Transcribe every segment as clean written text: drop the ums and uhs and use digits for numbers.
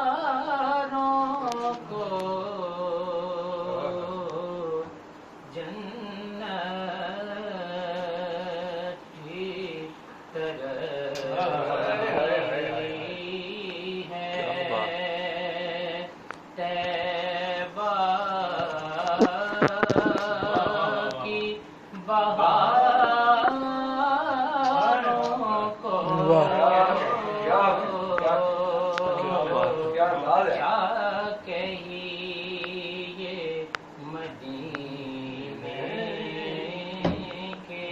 نظاروں کو جنت کی طرح ہے طیبہ کی بہاروں کو کیا کہیے مدینے کے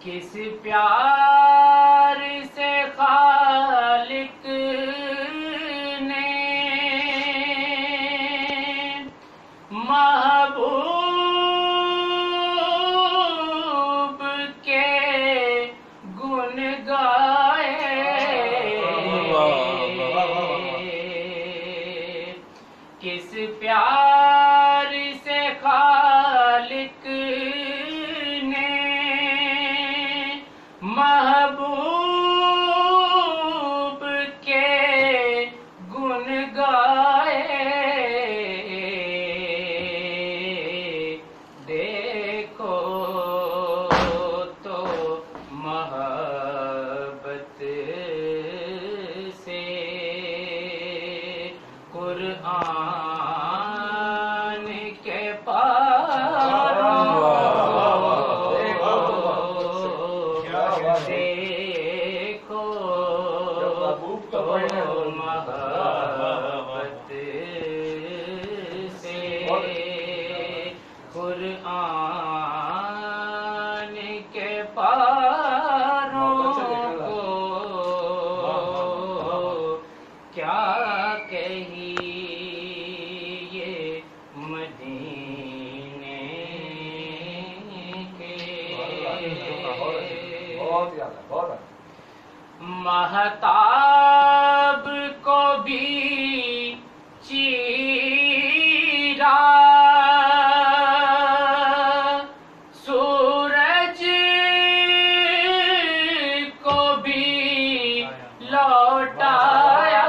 کس پیار سے خالق نے محبوب کے گن گائے کس پیار سے خالق نے محبوب کے گن گائے دیکھو تو محبت سے قرآن کے پاروں دیکھو تو محبت سے قرآن کے پاروں کو کیا کہیے مدینے کے مہتاب کو بھی چیرا سورج کو بھی لوٹایا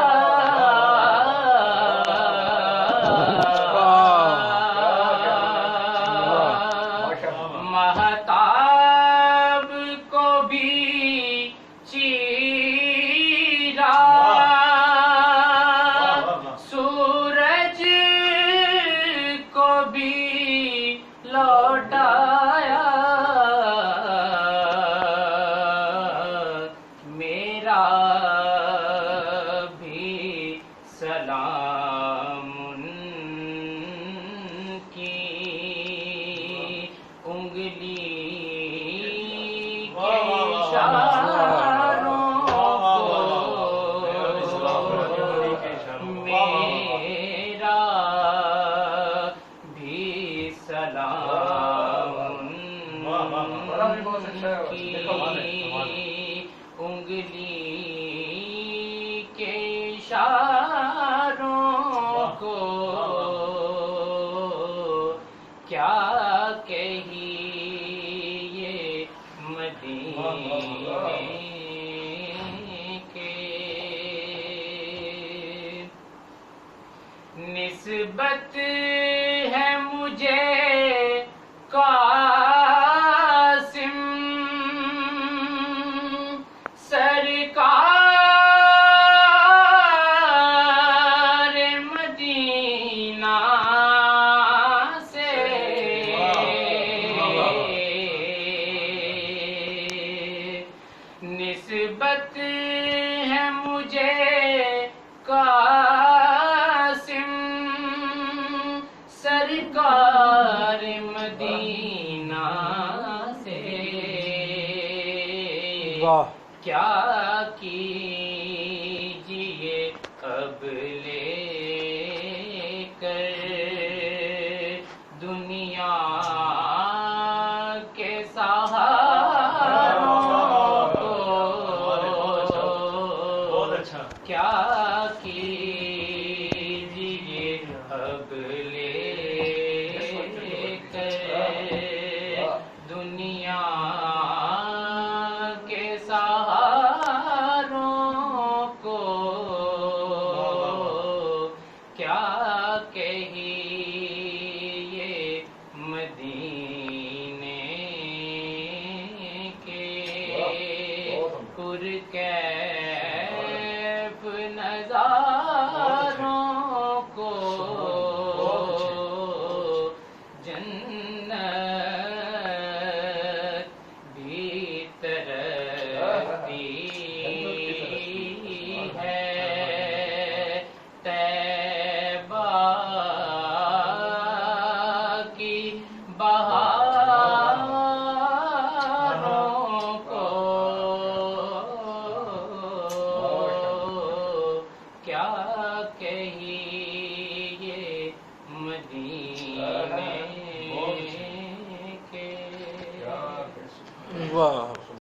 مہتاب کو بھی چیرا سورج کو بھی لوٹایا میرا بھی سلام ان کی انگلی کے اشاروں میرا بھی سلام کی انگلی کے اشاروں کو کیا کہیے مدینے کے نسبت ہے مجھے قاسم سرکار مدینہ سے نسبت ہے مجھے قاسم سرکار مدینہ سے کیا کیجیے اب لے کر دنیا کے سہاروں کو کیا کیجیے اب لے کر دنیا پر کیسے